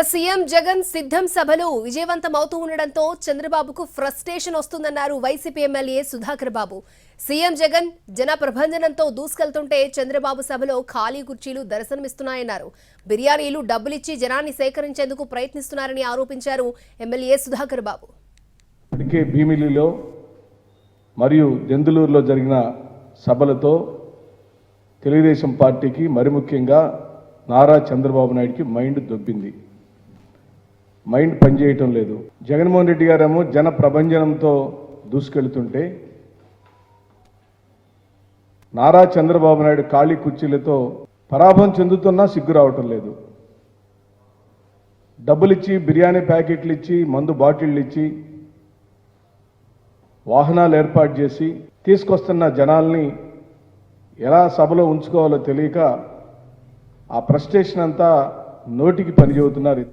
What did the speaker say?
CM Jagan సిద్ధం సభలు విజయవంతమవుతూ ఉండడంతో చంద్రబాబుకు ఫ్రస్ట్రేషన్ వస్తుందన్నారు వైసీపీ ఎమ్మెల్యే సుధాకర్ బాబు. సీఎం జగన్ జన ప్రభంజనంతో దూసుకెళ్తుంటే చంద్రబాబు సభలో ఖాళీ కుర్చీలు దర్శనమిస్తున్నాయన్నారు. బిర్యానీలు డబ్బులిచ్చి జనాన్ని సేకరించేందుకు ప్రయత్నిస్తున్నారని ఆరోపించారు ఎమ్మెల్యే సుధాకర్ బాబు. ఇప్పటికే భీమిలిలో మరియు దెందులూరులో జరిగిన సభలతో తెలుగుదేశం పార్టీకి మరి ముఖ్యంగా నారా చంద్రబాబు నాయుడికి మైండ్ దొబ్బింది. మైండ్ పనిచేయటం లేదు. జగన్మోహన్ రెడ్డి గారేమో జన ప్రభంజనంతో దూసుకెళ్తుంటే నారా చంద్రబాబు నాయుడు ఖాళీ కుర్చీలతో పరాభవం చెందుతున్నా సిగ్గు రావటం లేదు. డబ్బులిచ్చి బిర్యానీ ప్యాకెట్లు ఇచ్చి మందు బాటిళ్ళు ఇచ్చి వాహనాలు ఏర్పాటు చేసి తీసుకొస్తున్న జనాల్ని ఎలా సభలో ఉంచుకోవాలో తెలియక ఆ ఫ్రస్ట్రేషన్ అంతా నోటికి పని చెబుతున్నారు.